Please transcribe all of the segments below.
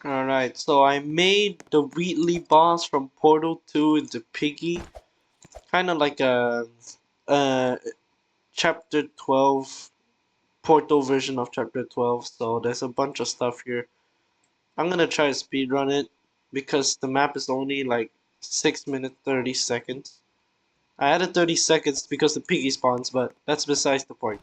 Alright, so I made the Wheatley boss from Portal 2 into Piggy. Kind of like a chapter 12 Portal version of chapter 12. So there's a bunch of stuff here. I'm gonna try to speedrun it because the map is only like 6 minutes 30 seconds. I added 30 seconds because the piggy spawns, but that's besides the point.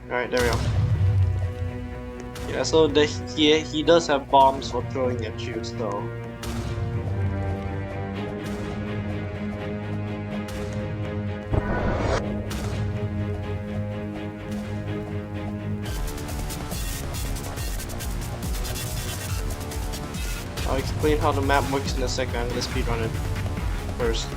Alright, there we go. Yeah, so he does have bombs for throwing at you, so I'll explain how the map works in a second. I'm gonna speedrun it first.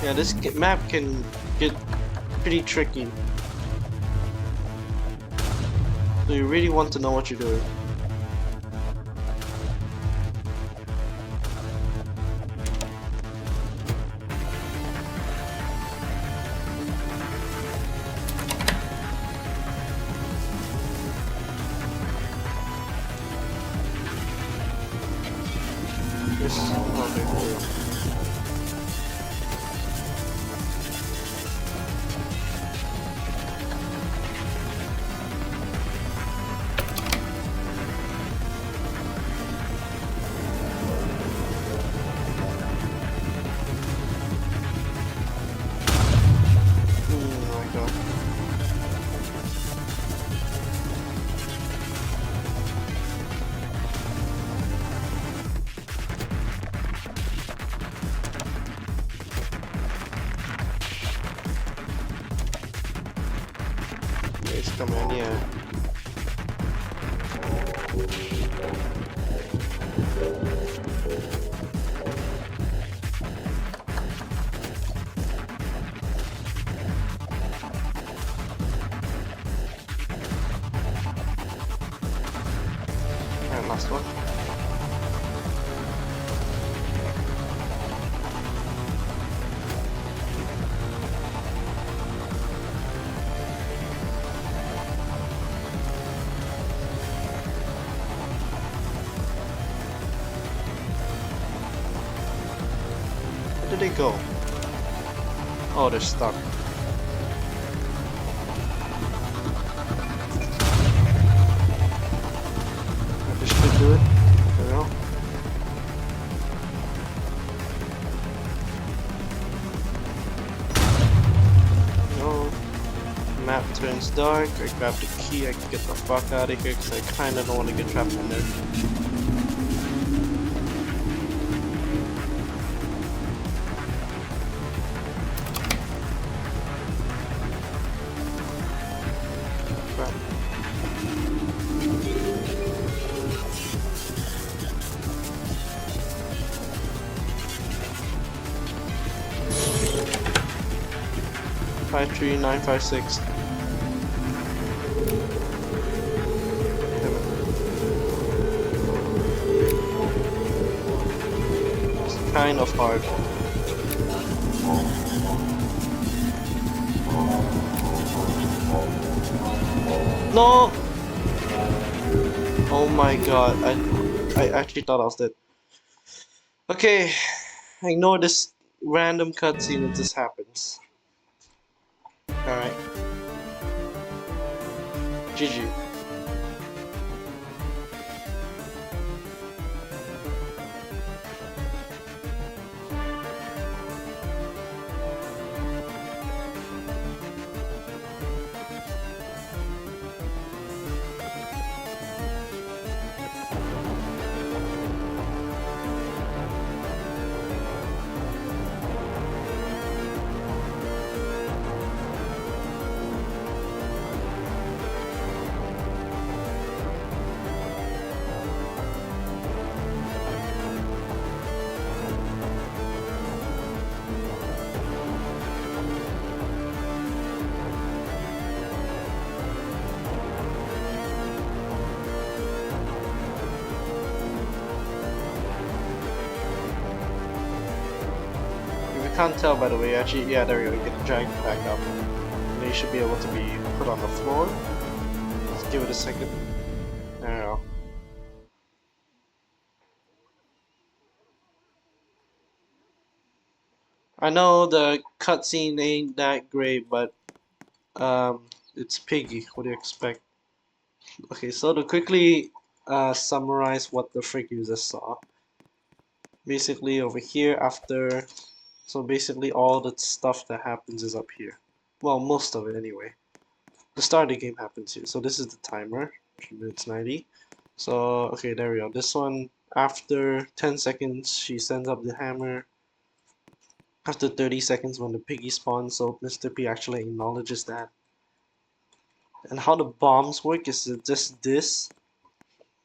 Yeah, this map can get pretty tricky. So you really want to know what you're doing. Come in, yeah. And last one. Where did they go? Oh, they're stuck. This should do it. There we go. No. Map turns dark. I grab the key. I can get the fuck out of here because I kind of don't want to get trapped in there. Crap. 53956. It's kind of hard. No! Oh my god, I actually thought I was dead. Okay, ignore this random cutscene if this happens. Alright. GG. Can't tell by the way, actually, yeah, there we go, you get dragged back up. And you should be able to be put on the floor. Let's give it a second. There we go. I know the cutscene ain't that great, but it's Piggy. What do you expect? Okay, so to quickly summarize what the frick you just saw. Basically over here after, so basically all the stuff that happens is up here. Well, most of it anyway. The start of the game happens here. So this is the timer, 3 minutes 90. So, okay, there we go. This one, after 10 seconds, she sends up the hammer. After 30 seconds, when the piggy spawns, so Mr. P actually acknowledges that. And how the bombs work is just this.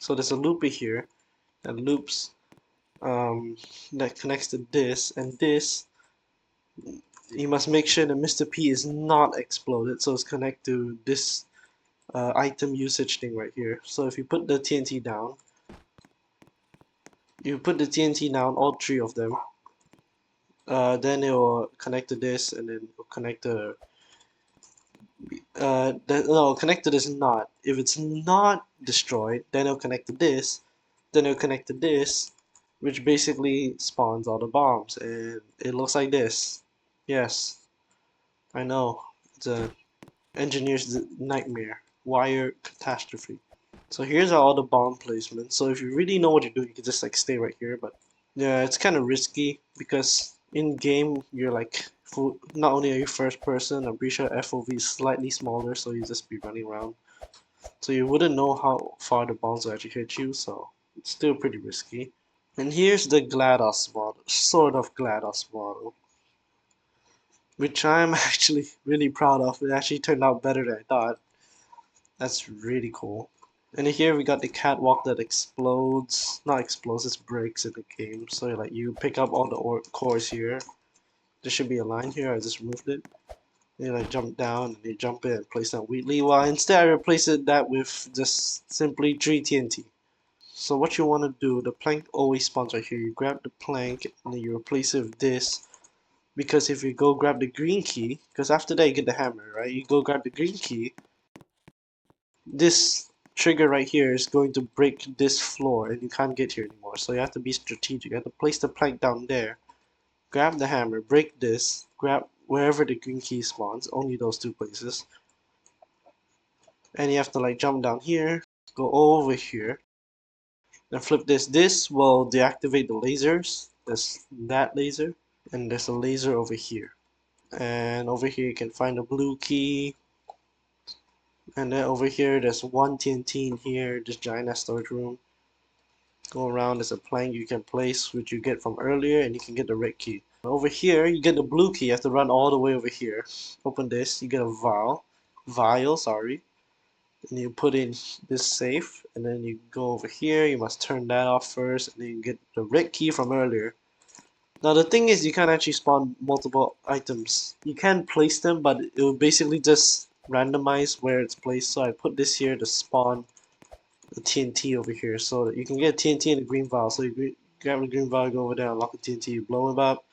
So there's a looper here that loops, that connects to this, and this you must make sure that Mr. P is not exploded, so it's connect to this item usage thing right here. So if you put the TNT down, all three of them, then it will connect to this, and then it will connect to no, connect to this not. If it's not destroyed, then it'll connect to this, then it'll connect to this, which basically spawns all the bombs, and it looks like this. Yes, I know, it's a engineer's nightmare, wire catastrophe. So here's all the bomb placements. So if you really know what you're doing, you can just like stay right here, but yeah, it's kind of risky because in game you're like not only are you first person, I'm pretty sure FOV is slightly smaller, so you just be running around. So you wouldn't know how far the bombs will actually hit you, so it's still pretty risky. And here's the GLaDOS model, sort of GLaDOS model, which I'm actually really proud of. It actually turned out better than I thought. That's really cool. And here we got the catwalk that explodes, not explodes, it breaks in the game. So like you pick up all the cores here. There should be a line here, I just removed it. You like jump down and you jump in and place down Wheatley. Well, instead I replaced that with just simply 3 TNT. So what you want to do, the plank always spawns right here. You grab the plank and then you replace it with this. Because if you go grab the green key, because after that you get the hammer, right? You go grab the green key, this trigger right here is going to break this floor and you can't get here anymore. So you have to be strategic. You have to place the plank down there, grab the hammer, break this, grab wherever the green key spawns, only those two places. And you have to like jump down here, go over here, then flip this. This will deactivate the lasers. There's that laser, and there's a laser over here. And over here you can find a blue key. And then over here there's one TNT in here, this giant storage room. Go around, there's a plank you can place, which you get from earlier, and you can get the red key. Over here, you get the blue key. You have to run all the way over here. Open this, you get a vial, sorry. And you put in this safe, and then you go over here. You must turn that off first, and then you get the red key from earlier. Now the thing is, you can't actually spawn multiple items. You can place them, but it will basically just randomize where it's placed. So I put this here to spawn the TNT over here, so that you can get TNT in a green vial. So you grab the green vial, go over there, unlock the TNT, you blow him up,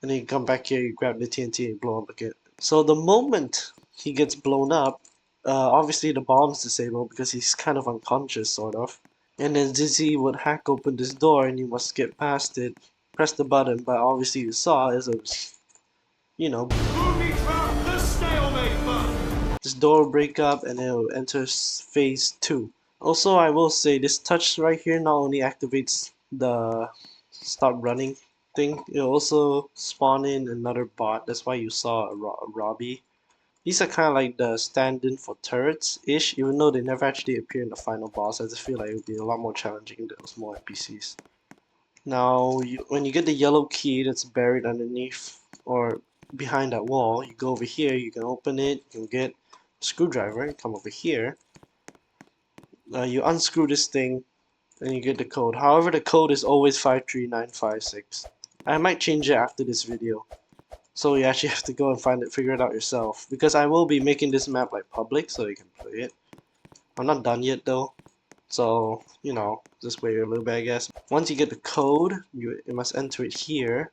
and then you come back here, you grab the TNT, and blow him again. So the moment he gets blown up, obviously the bomb's disabled because he's kind of unconscious, sort of. And then Dizzy would hack open this door, and you must get past it. Press the button, but obviously you saw is a, you know, this door will break up and it will enter phase 2. Also, I will say this touch right here not only activates the stop running thing, it will also spawn in another bot. That's why you saw a Robbie. These are kind of like the stand-in for turrets-ish, even though they never actually appear in the final boss. I just feel like it would be a lot more challenging if there was more NPCs. Now, when you get the yellow key that's buried underneath or behind that wall, you go over here, you can open it, you can get a screwdriver, you come over here, you unscrew this thing, and you get the code. However, the code is always 53956. I might change it after this video, so you actually have to go and find it, figure it out yourself, because I will be making this map like public so you can play it. I'm not done yet though, so you know, just wait a little bit I guess. Once you get the code, you must enter it here.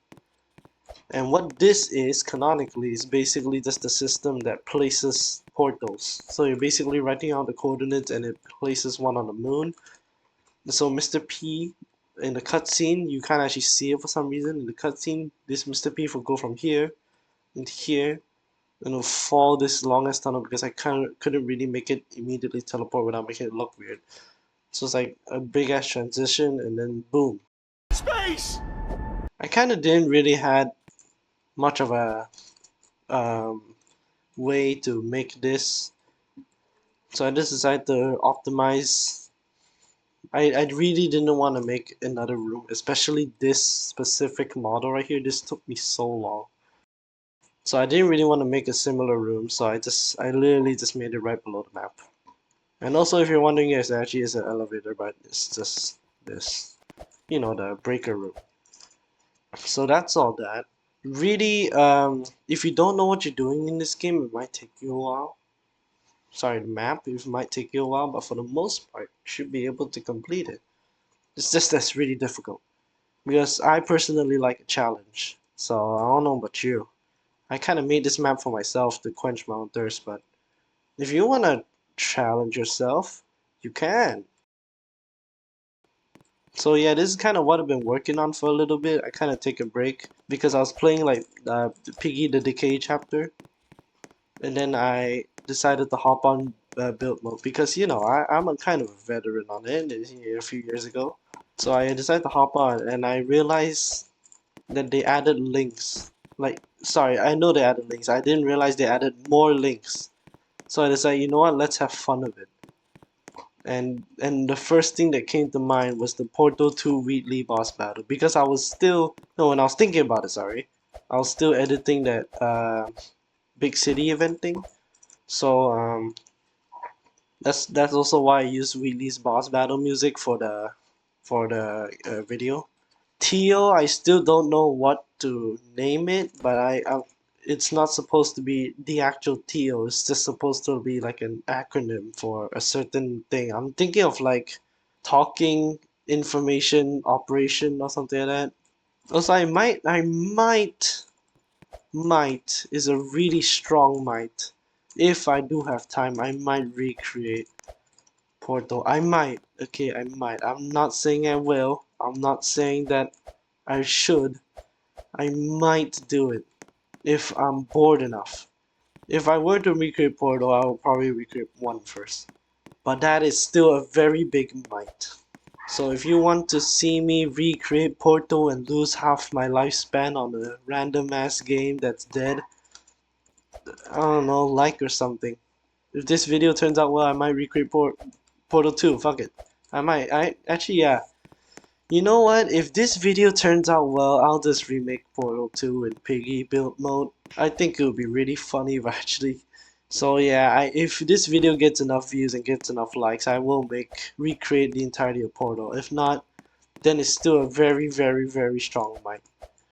And what this is, canonically, is basically just the system that places portals. So you're basically writing out the coordinates and it places one on the moon. So Mr. P, in the cutscene, you can't actually see it for some reason. In the cutscene, this Mr. P will go from here into here, and it'll fall this longest tunnel because I couldn't really make it immediately teleport without making it look weird. So it's like a big ass transition, and then boom. Space! I kind of didn't really had much of a way to make this, so I just decided to optimize. I really didn't want to make another room, especially this specific model right here. This took me so long, so I didn't really want to make a similar room, so I literally just made it right below the map. And also, if you're wondering, yes, there actually is an elevator, but it's just this, you know, the breaker room. So that's all that. Really, if you don't know what you're doing in this game, it might take you a while. Sorry, the map, it might take you a while, but for the most part, you should be able to complete it. It's just that's really difficult. Because I personally like a challenge. So I don't know about you. I kind of made this map for myself to quench my own thirst, but if you want to challenge yourself, you can. So yeah, this is kind of what I've been working on for a little bit. I kind of take a break because I was playing like Piggy the Decay chapter, and then I decided to hop on build mode because you know I'm a kind of a veteran on it a few years ago. So I decided to hop on, and I realized that they added links. Like, sorry, I know they added links. I didn't realize they added more links. So I decided, you know what, let's have fun with it. And the first thing that came to mind was the Portal 2 Wheatley boss battle because I was still no when I was thinking about it, sorry. I was still editing that big city event thing. So that's also why I used Wheatley's boss battle music for the video. Teal, I still don't know what to name it, but it's not supposed to be the actual Teal. It's just supposed to be like an acronym for a certain thing. I'm thinking of like talking information operation or something like that. Also, might is a really strong might. If I do have time, I might recreate Portal. I might. Okay, I might. I'm not saying I will. I'm not saying that I should. I might do it if I'm bored enough. If I were to recreate Portal, I would probably recreate 1 first. But that is still a very big might. So if you want to see me recreate Portal and lose half my lifespan on a random ass game that's dead, I don't know, like or something. If this video turns out well, I might recreate Portal 2, fuck it. Actually, yeah. You know what? If this video turns out well, I'll just remake Portal 2 in Piggy build mode. I think it would be really funny actually. So yeah, if this video gets enough views and gets enough likes, I will recreate the entirety of Portal. If not, then it's still a very, very, very strong mic.